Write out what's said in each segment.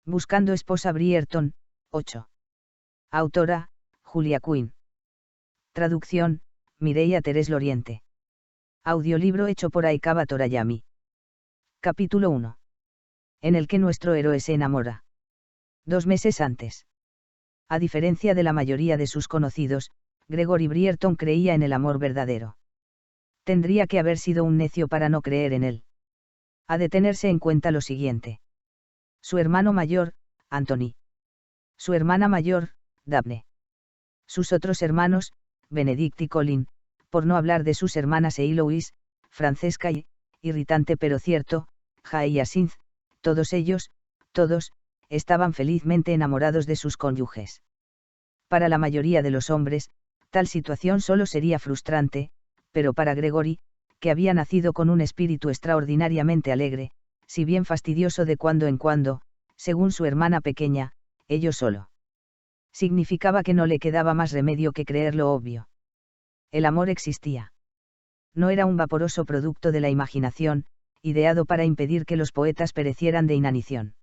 Buscando esposa Brierton, 8. Autora, Julia Quinn. Traducción, Mireia Terés Loriente. Audiolibro hecho por Aikaba Torayami. Capítulo 1. En el que nuestro héroe se enamora. 2 meses antes. A diferencia de la mayoría de sus conocidos, Gregory Brierton creía en el amor verdadero. Tendría que haber sido un necio para no creer en él. Ha de tenerse en cuenta lo siguiente. Su hermano mayor, Anthony. Su hermana mayor, Daphne. Sus otros hermanos, Benedict y Colin, por no hablar de sus hermanas Eloise, Francesca y, irritante pero cierto, Jay y Jacinth, todos ellos, todos, estaban felizmente enamorados de sus cónyuges. Para la mayoría de los hombres, tal situación solo sería frustrante, pero para Gregory, que había nacido con un espíritu extraordinariamente alegre, si bien fastidioso de cuando en cuando, según su hermana pequeña, ello solo significaba que no le quedaba más remedio que creer lo obvio. El amor existía. No era un vaporoso producto de la imaginación, ideado para impedir que los poetas perecieran de inanición.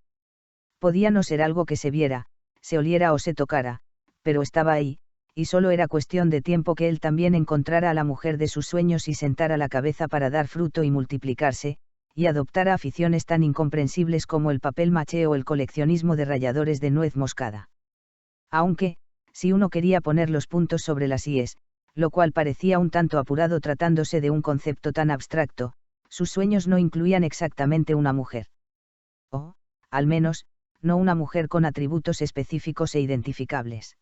Podía no ser algo que se viera, se oliera o se tocara, pero estaba ahí, y solo era cuestión de tiempo que él también encontrara a la mujer de sus sueños y sentara la cabeza para dar fruto y multiplicarse, y adoptara aficiones tan incomprensibles como el papel maché o el coleccionismo de ralladores de nuez moscada. Aunque, si uno quería poner los puntos sobre las íes, lo cual parecía un tanto apurado tratándose de un concepto tan abstracto, sus sueños no incluían exactamente una mujer. O, al menos, no una mujer con atributos específicos e identificables.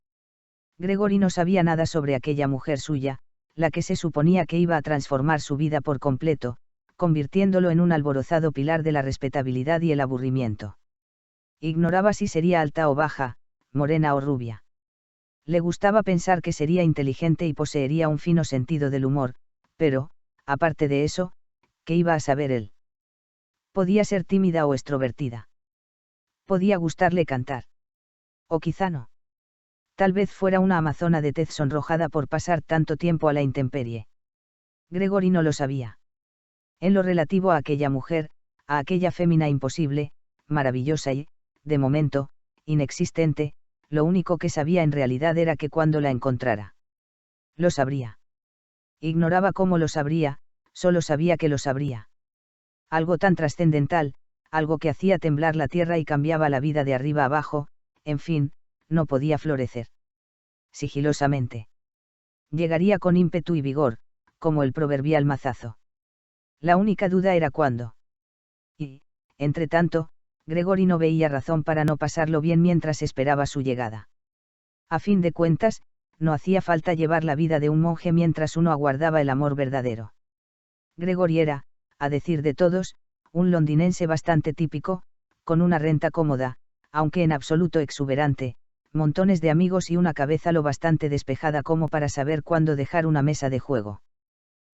Gregory no sabía nada sobre aquella mujer suya, la que se suponía que iba a transformar su vida por completo, convirtiéndolo en un alborozado pilar de la respetabilidad y el aburrimiento. Ignoraba si sería alta o baja, morena o rubia. Le gustaba pensar que sería inteligente y poseería un fino sentido del humor, pero, aparte de eso, ¿qué iba a saber él? Podía ser tímida o extrovertida. Podía gustarle cantar. O quizá no. Tal vez fuera una amazona de tez sonrojada por pasar tanto tiempo a la intemperie. Gregory no lo sabía. En lo relativo a aquella mujer, a aquella fémina imposible, maravillosa y, de momento, inexistente, lo único que sabía en realidad era que cuando la encontrara, lo sabría. Ignoraba cómo lo sabría, solo sabía que lo sabría. Algo tan trascendental, algo que hacía temblar la tierra y cambiaba la vida de arriba abajo, en fin, no podía florecer. Sigilosamente. Llegaría con ímpetu y vigor, como el proverbial mazazo. La única duda era cuándo. Y, entre tanto, Gregory no veía razón para no pasarlo bien mientras esperaba su llegada. A fin de cuentas, no hacía falta llevar la vida de un monje mientras uno aguardaba el amor verdadero. Gregory era, a decir de todos, un londinense bastante típico, con una renta cómoda, aunque en absoluto exuberante, montones de amigos y una cabeza lo bastante despejada como para saber cuándo dejar una mesa de juego.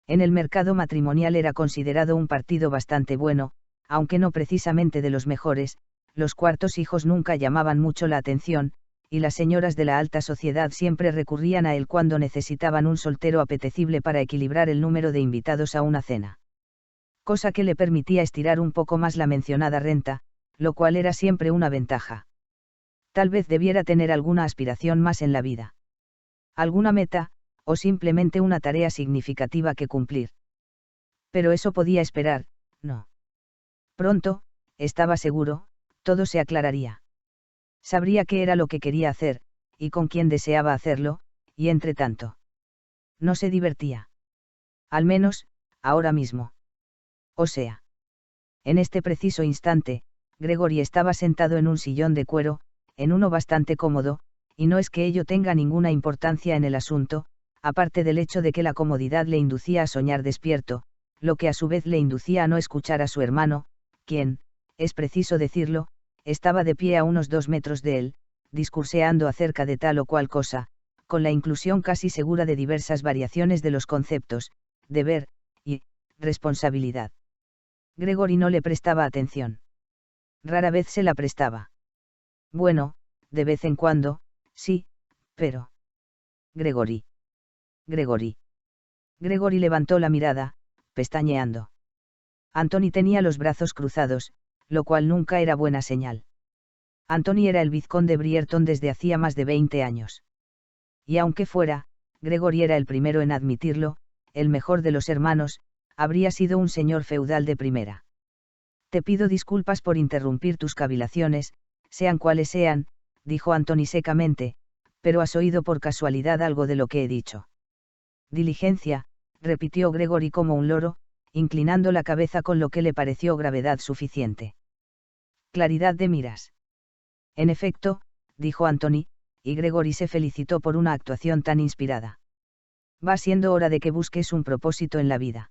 En el mercado matrimonial era considerado un partido bastante bueno, aunque no precisamente de los mejores, los cuartos hijos nunca llamaban mucho la atención, y las señoras de la alta sociedad siempre recurrían a él cuando necesitaban un soltero apetecible para equilibrar el número de invitados a una cena. Cosa que le permitía estirar un poco más la mencionada renta, lo cual era siempre una ventaja. Tal vez debiera tener alguna aspiración más en la vida. Alguna meta, o simplemente una tarea significativa que cumplir. Pero eso podía esperar, no. Pronto, estaba seguro, todo se aclararía. Sabría qué era lo que quería hacer, y con quién deseaba hacerlo, y entre tanto. No se divertía. Al menos, ahora mismo. O sea. En este preciso instante, Gregory estaba sentado en un sillón de cuero, en uno bastante cómodo, y no es que ello tenga ninguna importancia en el asunto, aparte del hecho de que la comodidad le inducía a soñar despierto, lo que a su vez le inducía a no escuchar a su hermano, quien, es preciso decirlo, estaba de pie a unos 2 metros de él, discurseando acerca de tal o cual cosa, con la inclusión casi segura de diversas variaciones de los conceptos, deber, y, responsabilidad. Gregory no le prestaba atención. Rara vez se la prestaba. Bueno, de vez en cuando, sí, pero... Gregory. Gregory. Gregory levantó la mirada, pestañeando. Anthony tenía los brazos cruzados, lo cual nunca era buena señal. Anthony era el vizconde Brierton desde hacía más de 20 años. Y aunque fuera, Gregory era el primero en admitirlo, el mejor de los hermanos, habría sido un señor feudal de primera. Te pido disculpas por interrumpir tus cavilaciones, sean cuales sean, dijo Anthony secamente, pero has oído por casualidad algo de lo que he dicho. Diligencia, repitió Gregory como un loro, inclinando la cabeza con lo que le pareció gravedad suficiente. Claridad de miras. En efecto, dijo Anthony, y Gregory se felicitó por una actuación tan inspirada. Va siendo hora de que busques un propósito en la vida.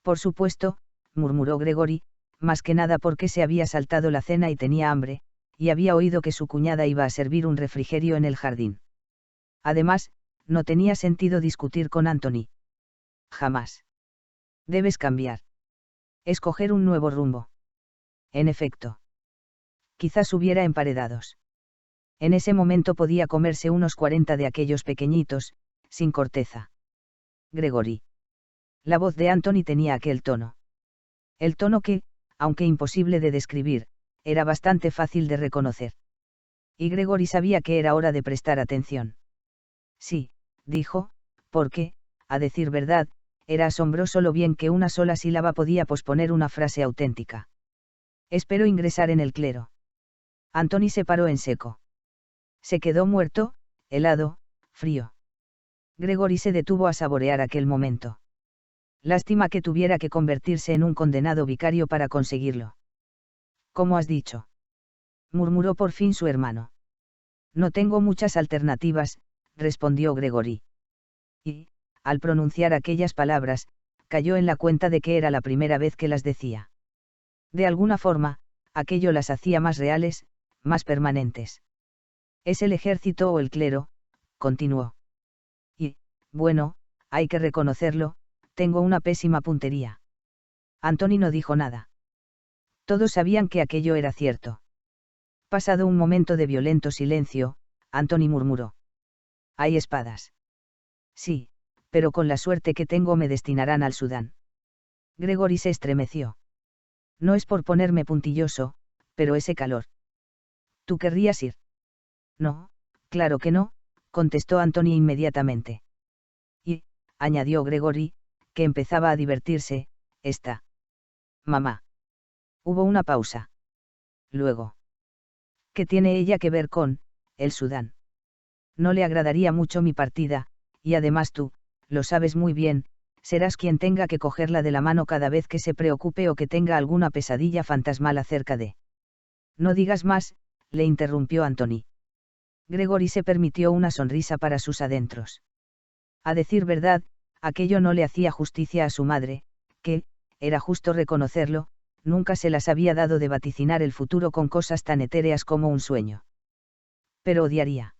Por supuesto, murmuró Gregory, más que nada porque se había saltado la cena y tenía hambre, y había oído que su cuñada iba a servir un refrigerio en el jardín. Además, no tenía sentido discutir con Anthony. Jamás. Debes cambiar. Escoger un nuevo rumbo. En efecto. Quizás hubiera emparedados. En ese momento podía comerse unos 40 de aquellos pequeñitos, sin corteza. Gregory. La voz de Anthony tenía aquel tono. El tono que, aunque imposible de describir, era bastante fácil de reconocer. Y Gregory sabía que era hora de prestar atención. Sí, dijo, porque, a decir verdad, era asombroso lo bien que una sola sílaba podía posponer una frase auténtica. Espero ingresar en el clero. Anthony se paró en seco. Se quedó muerto, helado, frío. Gregory se detuvo a saborear aquel momento. Lástima que tuviera que convertirse en un condenado vicario para conseguirlo. ¿Cómo has dicho? Murmuró por fin su hermano. No tengo muchas alternativas, respondió Gregory. Y, al pronunciar aquellas palabras, cayó en la cuenta de que era la primera vez que las decía. De alguna forma, aquello las hacía más reales, más permanentes. Es el ejército o el clero, continuó. Y, bueno, hay que reconocerlo, tengo una pésima puntería. Anthony no dijo nada. Todos sabían que aquello era cierto. Pasado un momento de violento silencio, Anthony murmuró. ¿Hay espadas? Sí, pero con la suerte que tengo me destinarán al Sudán. Gregory se estremeció. No es por ponerme puntilloso, pero ese calor. ¿Tú querrías ir? No, claro que no, contestó Anthony inmediatamente. Y, añadió Gregory, que empezaba a divertirse, está. Mamá. Hubo una pausa. Luego. ¿Qué tiene ella que ver con el Sudán? No le agradaría mucho mi partida, y además tú, lo sabes muy bien, serás quien tenga que cogerla de la mano cada vez que se preocupe o que tenga alguna pesadilla fantasmal acerca de. No digas más, le interrumpió Anthony. Gregory se permitió una sonrisa para sus adentros. A decir verdad, aquello no le hacía justicia a su madre, que, era justo reconocerlo, nunca se las había dado de vaticinar el futuro con cosas tan etéreas como un sueño. Pero odiaría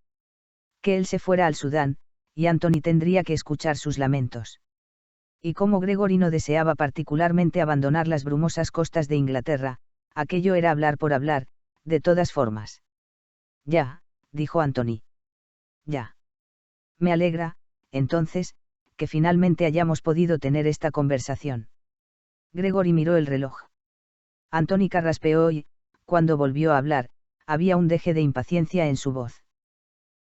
que él se fuera al Sudán, y Anthony tendría que escuchar sus lamentos. Y como Gregory no deseaba particularmente abandonar las brumosas costas de Inglaterra, aquello era hablar por hablar, de todas formas. Ya, dijo Anthony. Ya. Me alegra, entonces, que finalmente hayamos podido tener esta conversación. Gregory miró el reloj. Anthony carraspeó y, cuando volvió a hablar, había un deje de impaciencia en su voz.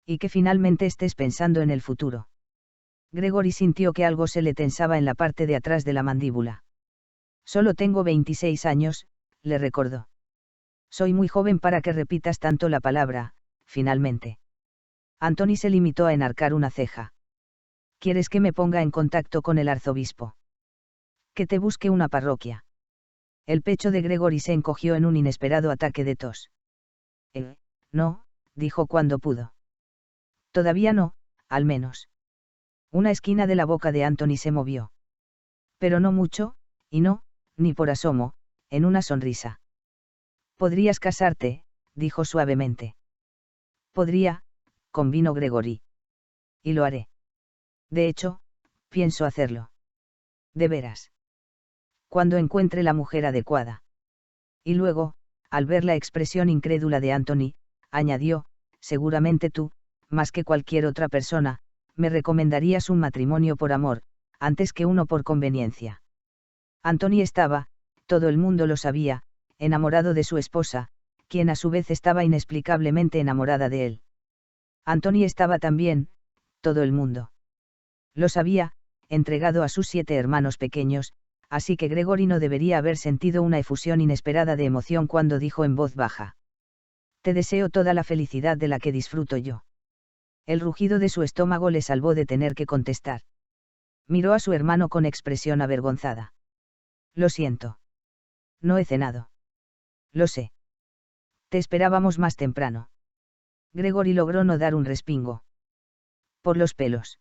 Y que finalmente estés pensando en el futuro. Gregory sintió que algo se le tensaba en la parte de atrás de la mandíbula. Solo tengo 26 años, le recordó. Soy muy joven para que repitas tanto la palabra, finalmente. Anthony se limitó a enarcar una ceja. ¿Quieres que me ponga en contacto con el arzobispo? Que te busque una parroquia. El pecho de Gregory se encogió en un inesperado ataque de tos. No, dijo cuando pudo. Todavía no, al menos. Una esquina de la boca de Anthony se movió. Pero no mucho, y no, ni por asomo, en una sonrisa. Podrías casarte, dijo suavemente. Podría, convino Gregory. Y lo haré. De hecho, pienso hacerlo. De veras. Cuando encuentre la mujer adecuada. Y luego, al ver la expresión incrédula de Anthony, añadió, seguramente tú, más que cualquier otra persona, me recomendarías un matrimonio por amor, antes que uno por conveniencia. Anthony estaba, todo el mundo lo sabía, enamorado de su esposa, quien a su vez estaba inexplicablemente enamorada de él. Anthony estaba también, todo el mundo lo sabía, entregado a sus 7 hermanos pequeños, así que Gregory no debería haber sentido una efusión inesperada de emoción cuando dijo en voz baja: «Te deseo toda la felicidad de la que disfruto yo». El rugido de su estómago le salvó de tener que contestar. Miró a su hermano con expresión avergonzada. «Lo siento. No he cenado». «Lo sé. Te esperábamos más temprano». Gregory logró no dar un respingo. «Por los pelos».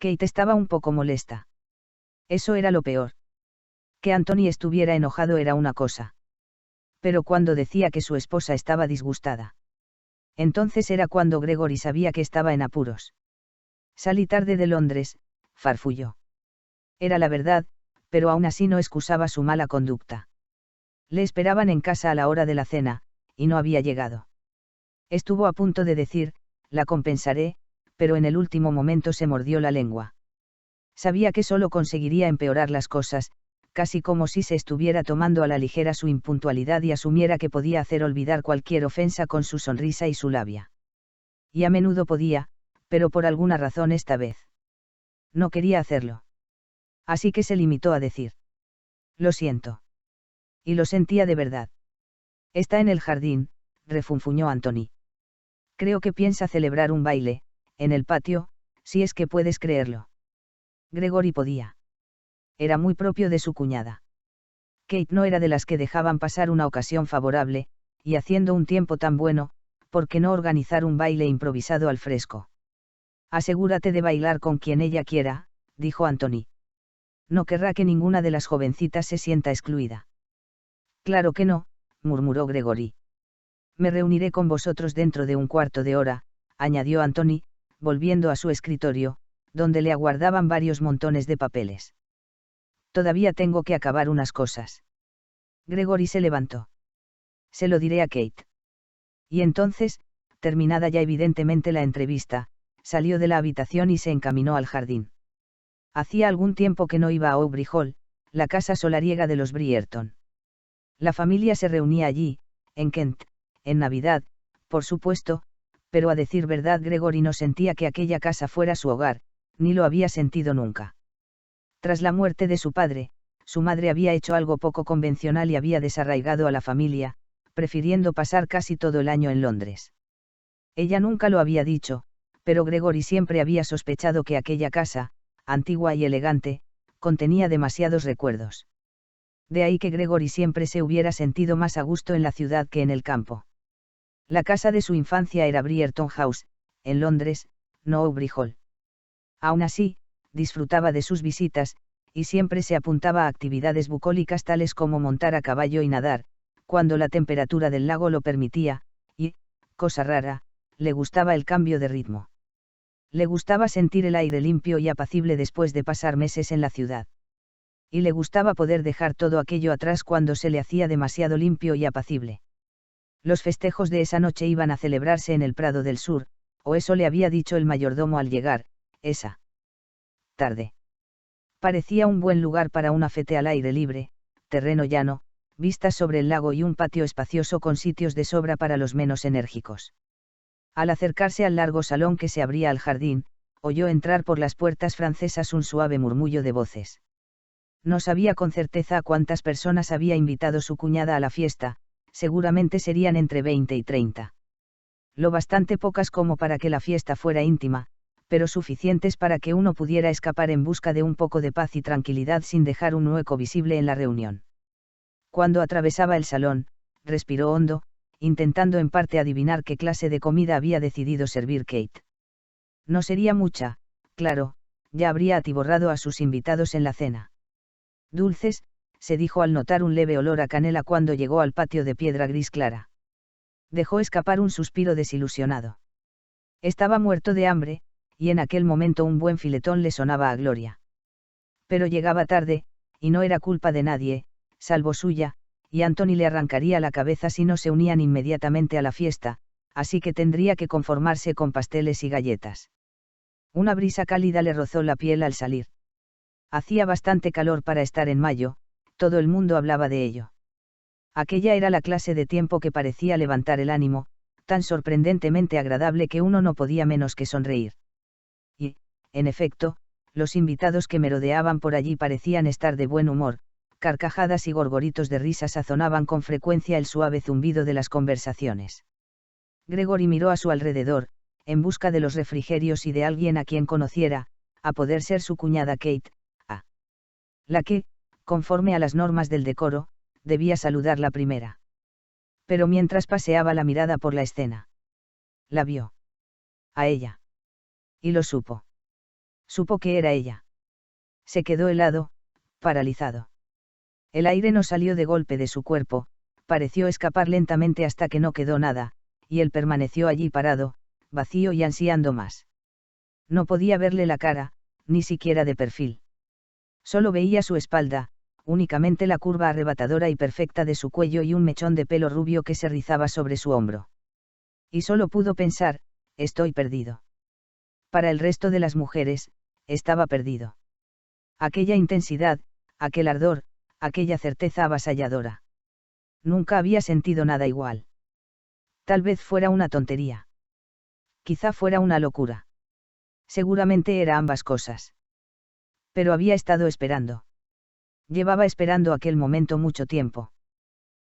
Kate estaba un poco molesta. Eso era lo peor. Que Anthony estuviera enojado era una cosa. Pero cuando decía que su esposa estaba disgustada, entonces era cuando Gregory sabía que estaba en apuros. «Salí tarde de Londres», farfulló. Era la verdad, pero aún así no excusaba su mala conducta. Le esperaban en casa a la hora de la cena, y no había llegado. Estuvo a punto de decir: «La compensaré», pero en el último momento se mordió la lengua. Sabía que solo conseguiría empeorar las cosas, casi como si se estuviera tomando a la ligera su impuntualidad y asumiera que podía hacer olvidar cualquier ofensa con su sonrisa y su labia. Y a menudo podía, pero por alguna razón esta vez no quería hacerlo. Así que se limitó a decir: «Lo siento». Y lo sentía de verdad. «Está en el jardín», refunfuñó Anthony. «Creo que piensa celebrar un baile, en el patio, si es que puedes creerlo». Gregory podía. Era muy propio de su cuñada. Kate no era de las que dejaban pasar una ocasión favorable, y haciendo un tiempo tan bueno, ¿por qué no organizar un baile improvisado al fresco? «Asegúrate de bailar con quien ella quiera», dijo Anthony. «No querrá que ninguna de las jovencitas se sienta excluida». «Claro que no», murmuró Gregory. «Me reuniré con vosotros dentro de un cuarto de hora», añadió Anthony, volviendo a su escritorio, donde le aguardaban varios montones de papeles. «Todavía tengo que acabar unas cosas». Gregory se levantó. «Se lo diré a Kate». Y entonces, terminada ya evidentemente la entrevista, salió de la habitación y se encaminó al jardín. Hacía algún tiempo que no iba a Aubrey Hall, la casa solariega de los Brierton. La familia se reunía allí, en Kent, en Navidad, por supuesto, pero a decir verdad Gregory no sentía que aquella casa fuera su hogar, ni lo había sentido nunca. Tras la muerte de su padre, su madre había hecho algo poco convencional y había desarraigado a la familia, prefiriendo pasar casi todo el año en Londres. Ella nunca lo había dicho, pero Gregory siempre había sospechado que aquella casa, antigua y elegante, contenía demasiados recuerdos. De ahí que Gregory siempre se hubiera sentido más a gusto en la ciudad que en el campo. La casa de su infancia era Brierton House, en Londres, no Aubrey Hall. Aún así, disfrutaba de sus visitas, y siempre se apuntaba a actividades bucólicas tales como montar a caballo y nadar, cuando la temperatura del lago lo permitía, y, cosa rara, le gustaba el cambio de ritmo. Le gustaba sentir el aire limpio y apacible después de pasar meses en la ciudad. Y le gustaba poder dejar todo aquello atrás cuando se le hacía demasiado limpio y apacible. Los festejos de esa noche iban a celebrarse en el Prado del Sur, o eso le había dicho el mayordomo al llegar, esa tarde. Parecía un buen lugar para una fete al aire libre, terreno llano, vistas sobre el lago y un patio espacioso con sitios de sobra para los menos enérgicos. Al acercarse al largo salón que se abría al jardín, oyó entrar por las puertas francesas un suave murmullo de voces. No sabía con certeza a cuántas personas había invitado su cuñada a la fiesta, seguramente serían entre 20 y 30. Lo bastante pocas como para que la fiesta fuera íntima, pero suficientes para que uno pudiera escapar en busca de un poco de paz y tranquilidad sin dejar un hueco visible en la reunión. Cuando atravesaba el salón, respiró hondo, intentando en parte adivinar qué clase de comida había decidido servir Kate. No sería mucha, claro, ya habría atiborrado a sus invitados en la cena. Dulces, se dijo al notar un leve olor a canela cuando llegó al patio de piedra gris clara. Dejó escapar un suspiro desilusionado. Estaba muerto de hambre, y en aquel momento un buen filetón le sonaba a gloria. Pero llegaba tarde, y no era culpa de nadie, salvo suya, y Anthony le arrancaría la cabeza si no se unían inmediatamente a la fiesta, así que tendría que conformarse con pasteles y galletas. Una brisa cálida le rozó la piel al salir. Hacía bastante calor para estar en mayo, todo el mundo hablaba de ello. Aquella era la clase de tiempo que parecía levantar el ánimo, tan sorprendentemente agradable que uno no podía menos que sonreír. Y, en efecto, los invitados que merodeaban por allí parecían estar de buen humor, carcajadas y gorgoritos de risa sazonaban con frecuencia el suave zumbido de las conversaciones. Gregory miró a su alrededor, en busca de los refrigerios y de alguien a quien conociera, a poder ser su cuñada Kate, a la que, conforme a las normas del decoro, debía saludar la primera. Pero mientras paseaba la mirada por la escena, la vio. A ella. Y lo supo. Supo que era ella. Se quedó helado, paralizado. El aire no salió de golpe de su cuerpo, pareció escapar lentamente hasta que no quedó nada, y él permaneció allí parado, vacío y ansiando más. No podía verle la cara, ni siquiera de perfil. Solo veía su espalda, únicamente la curva arrebatadora y perfecta de su cuello y un mechón de pelo rubio que se rizaba sobre su hombro. Y solo pudo pensar, estoy perdido. Para el resto de las mujeres, estaba perdido. Aquella intensidad, aquel ardor, aquella certeza avasalladora. Nunca había sentido nada igual. Tal vez fuera una tontería. Quizá fuera una locura. Seguramente era ambas cosas. Pero había estado esperando. Llevaba esperando aquel momento mucho tiempo.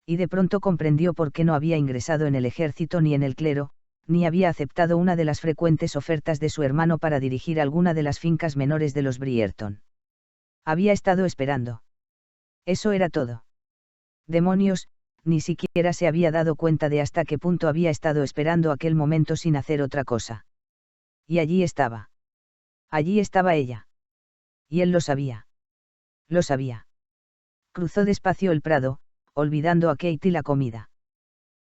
Y de pronto comprendió por qué no había ingresado en el ejército ni en el clero, ni había aceptado una de las frecuentes ofertas de su hermano para dirigir alguna de las fincas menores de los Brierton. Había estado esperando. Eso era todo. Demonios, ni siquiera se había dado cuenta de hasta qué punto había estado esperando aquel momento sin hacer otra cosa. Y allí estaba. Allí estaba ella. Y él lo sabía. Lo sabía. Cruzó despacio el prado, olvidando a Kate y la comida.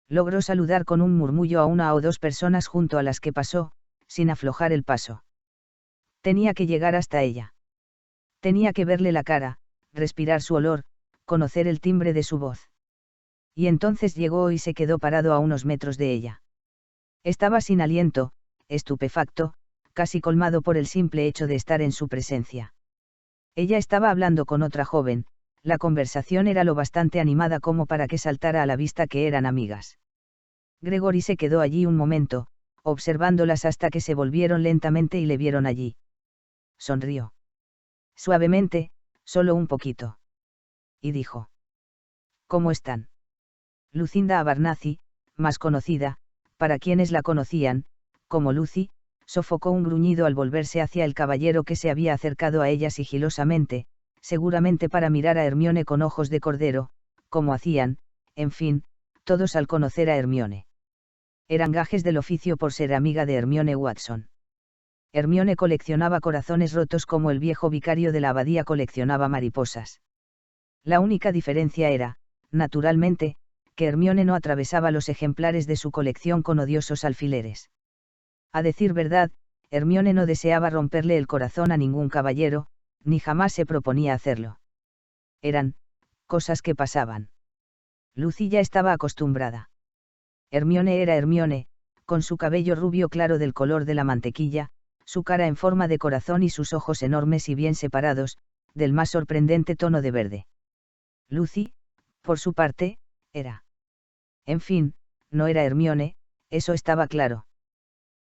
Logró saludar con un murmullo a una o dos personas junto a las que pasó, sin aflojar el paso. Tenía que llegar hasta ella. Tenía que verle la cara, respirar su olor, conocer el timbre de su voz. Y entonces llegó y se quedó parado a unos metros de ella. Estaba sin aliento, estupefacto, casi colmado por el simple hecho de estar en su presencia. Ella estaba hablando con otra joven, la conversación era lo bastante animada como para que saltara a la vista que eran amigas. Gregory se quedó allí un momento, observándolas hasta que se volvieron lentamente y le vieron allí. Sonrió. Suavemente, solo un poquito. Y dijo: ¿Cómo están? Lucinda Abarnazi, más conocida, para quienes la conocían, como Lucy, sofocó un gruñido al volverse hacia el caballero que se había acercado a ella sigilosamente, seguramente para mirar a Hermione con ojos de cordero, como hacían, en fin, todos al conocer a Hermione. Eran gajes del oficio por ser amiga de Hermione Watson. Hermione coleccionaba corazones rotos como el viejo vicario de la abadía coleccionaba mariposas. La única diferencia era, naturalmente, que Hermione no atravesaba los ejemplares de su colección con odiosos alfileres. A decir verdad, Hermione no deseaba romperle el corazón a ningún caballero, ni jamás se proponía hacerlo. Eran cosas que pasaban. Lucy ya estaba acostumbrada. Hermione era Hermione, con su cabello rubio claro del color de la mantequilla, su cara en forma de corazón y sus ojos enormes y bien separados, del más sorprendente tono de verde. Lucy, por su parte, era. En fin, no era Hermione, eso estaba claro.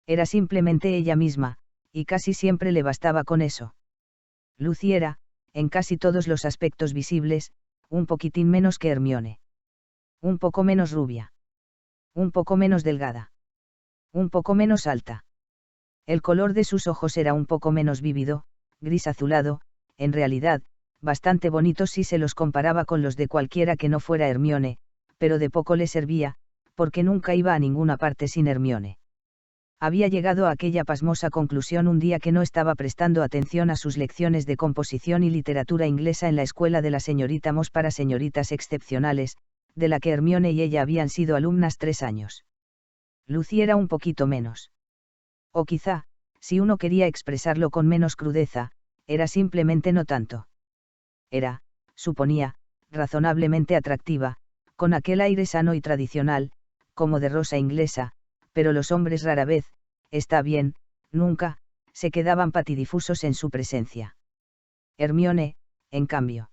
Era simplemente ella misma, y casi siempre le bastaba con eso. Lucy era, en casi todos los aspectos visibles, un poquitín menos que Hermione. Un poco menos rubia. Un poco menos delgada. Un poco menos alta. El color de sus ojos era un poco menos vívido, gris azulado, en realidad, bastante bonitos si se los comparaba con los de cualquiera que no fuera Hermione, pero de poco le servía, porque nunca iba a ninguna parte sin Hermione. Había llegado a aquella pasmosa conclusión un día que no estaba prestando atención a sus lecciones de composición y literatura inglesa en la escuela de la señorita Moss para señoritas excepcionales, de la que Hermione y ella habían sido alumnas 3 años. Lucy era un poquito menos. O quizá, si uno quería expresarlo con menos crudeza, era simplemente no tanto. Era, suponía, razonablemente atractiva, con aquel aire sano y tradicional, como de rosa inglesa, pero los hombres rara vez, está bien, nunca, se quedaban patidifusos en su presencia. Hermione, en cambio.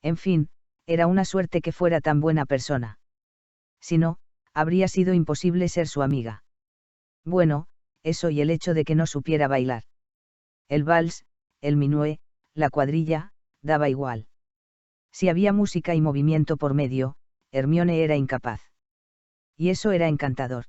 En fin, Era una suerte que fuera tan buena persona. Si no, habría sido imposible ser su amiga. Bueno, eso y el hecho de que no supiera bailar. El vals, el minué, la cuadrilla, daba igual. Si había música y movimiento por medio, Hermione era incapaz. Y eso era encantador.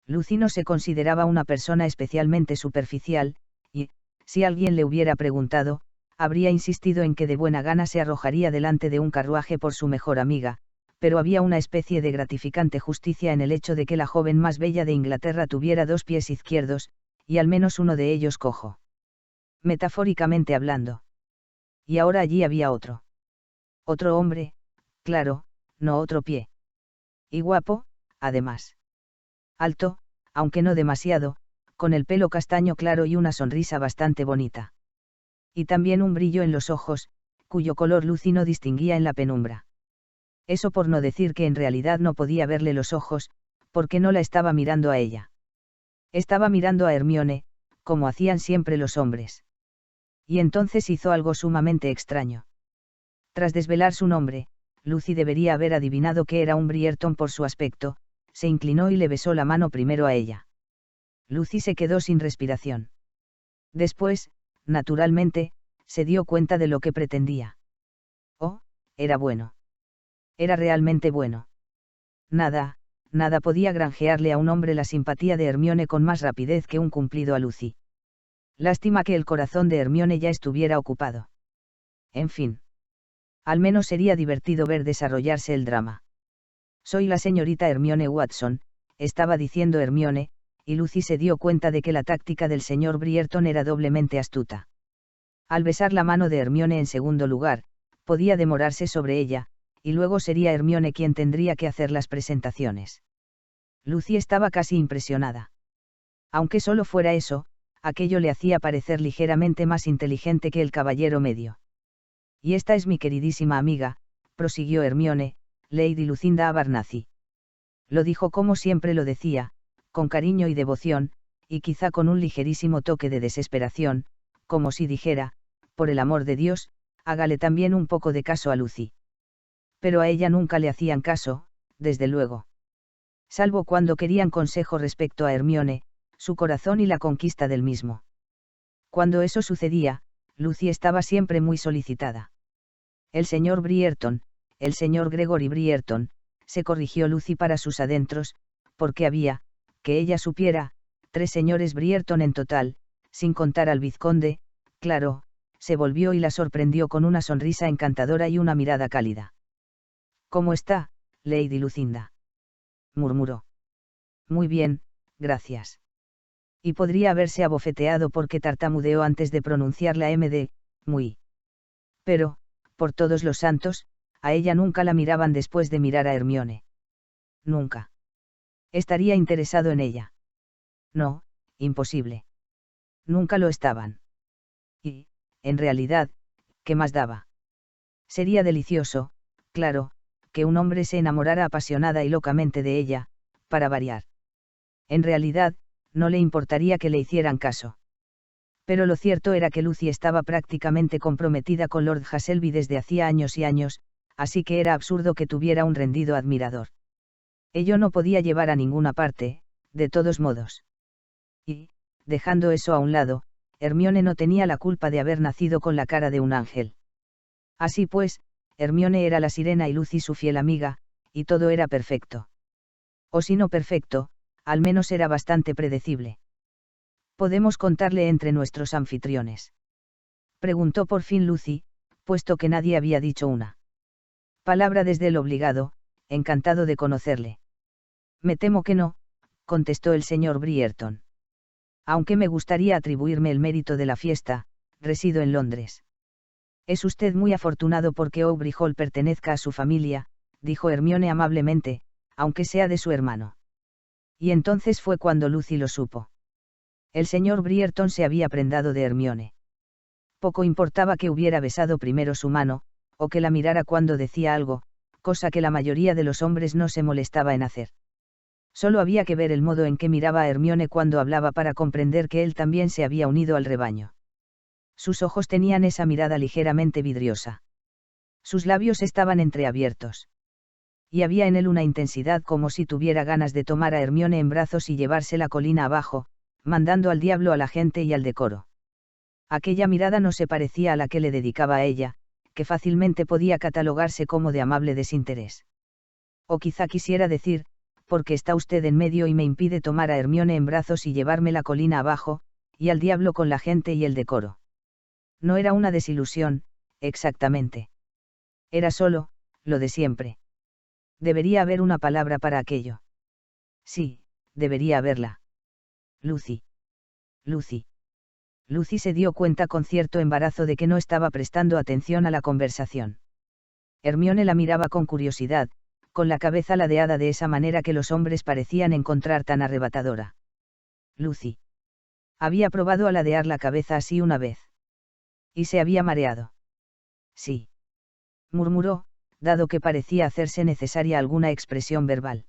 Lucy no se consideraba una persona especialmente superficial, y, si alguien le hubiera preguntado, habría insistido en que de buena gana se arrojaría delante de un carruaje por su mejor amiga, pero había una especie de gratificante justicia en el hecho de que la joven más bella de Inglaterra tuviera 2 pies izquierdos, y al menos uno de ellos cojo. Metafóricamente hablando. Y ahora allí había otro. Otro hombre, claro, no otro pie. Y guapo, además. Alto, aunque no demasiado, con el pelo castaño claro y una sonrisa bastante bonita. Y también un brillo en los ojos, cuyo color Lucy no distinguía en la penumbra. Eso por no decir que en realidad no podía verle los ojos, porque no la estaba mirando a ella. Estaba mirando a Hermione, como hacían siempre los hombres. Y entonces hizo algo sumamente extraño. Tras desvelar su nombre, Lucy debería haber adivinado que era un Brierton por su aspecto, se inclinó y le besó la mano primero a ella. Lucy se quedó sin respiración. Después, naturalmente, se dio cuenta de lo que pretendía. Oh, era bueno. Era realmente bueno. Nada podía granjearle a un hombre la simpatía de Hermione con más rapidez que un cumplido a Lucy. Lástima que el corazón de Hermione ya estuviera ocupado. En fin. Al menos sería divertido ver desarrollarse el drama. Soy la señorita Hermione Watson, estaba diciendo Hermione, y Lucy se dio cuenta de que la táctica del señor Brierton era doblemente astuta. Al besar la mano de Hermione en segundo lugar, podía demorarse sobre ella, y luego sería Hermione quien tendría que hacer las presentaciones. Lucy estaba casi impresionada. Aunque solo fuera eso, aquello le hacía parecer ligeramente más inteligente que el caballero medio. Y esta es mi queridísima amiga, prosiguió Hermione, Lady Lucinda Abernathy. Lo dijo como siempre lo decía, con cariño y devoción, y quizá con un ligerísimo toque de desesperación, como si dijera, por el amor de Dios, hágale también un poco de caso a Lucy. Pero a ella nunca le hacían caso, desde luego. Salvo cuando querían consejo respecto a Hermione, su corazón y la conquista del mismo. Cuando eso sucedía, Lucy estaba siempre muy solicitada. El señor Brierton, el señor Gregory Brierton, se corrigió Lucy para sus adentros, porque había, que ella supiera, 3 señores Brierton en total, sin contar al vizconde, claro, se volvió y la sorprendió con una sonrisa encantadora y una mirada cálida. ¿Cómo está, Lady Lucinda?, murmuró. Muy bien, gracias. Y podría haberse abofeteado porque tartamudeó antes de pronunciar la M de, muy. Pero, por todos los santos, a ella nunca la miraban después de mirar a Hermione. Nunca. ¿Estaría interesado en ella? No, imposible. Nunca lo estaban. Y, en realidad, ¿qué más daba? Sería delicioso, claro, que un hombre se enamorara apasionada y locamente de ella, para variar. En realidad, no le importaría que le hicieran caso. Pero lo cierto era que Lucy estaba prácticamente comprometida con Lord Hasselby desde hacía años y años, así que era absurdo que tuviera un rendido admirador. Ello no podía llevar a ninguna parte, de todos modos. Y, dejando eso a un lado, Hermione no tenía la culpa de haber nacido con la cara de un ángel. Así pues, Hermione era la sirena y Lucy su fiel amiga, y todo era perfecto. O si no perfecto, al menos era bastante predecible. ¿Podemos contarle entre nuestros anfitriones?, preguntó por fin Lucy, puesto que nadie había dicho una palabra desde el obligado, encantado de conocerle. Me temo que no, contestó el señor Brierton. Aunque me gustaría atribuirme el mérito de la fiesta, resido en Londres. Es usted muy afortunado porque Aubrey Hall pertenezca a su familia, dijo Hermione amablemente, aunque sea de su hermano. Y entonces fue cuando Lucy lo supo. El señor Brierton se había prendado de Hermione. Poco importaba que hubiera besado primero su mano, o que la mirara cuando decía algo, cosa que la mayoría de los hombres no se molestaba en hacer. Solo había que ver el modo en que miraba a Hermione cuando hablaba para comprender que él también se había unido al rebaño. Sus ojos tenían esa mirada ligeramente vidriosa. Sus labios estaban entreabiertos. Y había en él una intensidad como si tuviera ganas de tomar a Hermione en brazos y llevársela colina abajo, mandando al diablo a la gente y al decoro. Aquella mirada no se parecía a la que le dedicaba a ella, que fácilmente podía catalogarse como de amable desinterés. O quizá quisiera decir, porque está usted en medio y me impide tomar a Hermione en brazos y llevarme la colina abajo, y al diablo con la gente y el decoro. No era una desilusión, exactamente. Era solo, lo de siempre. Debería haber una palabra para aquello. Sí, debería haberla. Lucy. Lucy. Lucy se dio cuenta con cierto embarazo de que no estaba prestando atención a la conversación. Hermione la miraba con curiosidad, con la cabeza ladeada de esa manera que los hombres parecían encontrar tan arrebatadora. Lucy. Había probado a ladear la cabeza así una vez. Y se había mareado. Sí. Murmuró, dado que parecía hacerse necesaria alguna expresión verbal.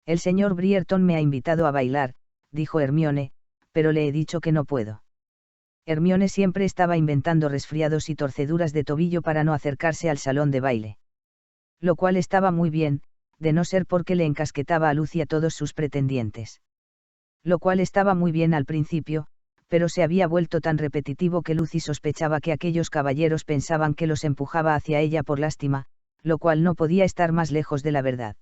El señor Brierton me ha invitado a bailar, dijo Hermione, pero le he dicho que no puedo. Hermione siempre estaba inventando resfriados y torceduras de tobillo para no acercarse al salón de baile. Lo cual estaba muy bien, de no ser porque le encasquetaba a Lucy a todos sus pretendientes. Lo cual estaba muy bien al principio, pero se había vuelto tan repetitivo que Lucy sospechaba que aquellos caballeros pensaban que los empujaba hacia ella por lástima, lo cual no podía estar más lejos de la verdad.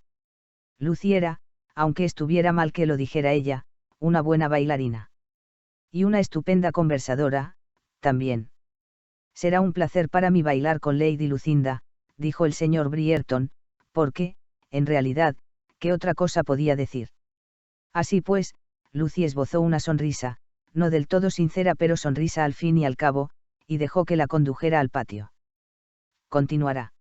Lucy era, aunque estuviera mal que lo dijera ella, una buena bailarina. Y una estupenda conversadora, también. Será un placer para mí bailar con Lady Lucinda, dijo el señor Brierton, porque, en realidad, ¿qué otra cosa podía decir? Así pues, Lucy esbozó una sonrisa, no del todo sincera pero sonrisa al fin y al cabo, y dejó que la condujera al patio. Continuará.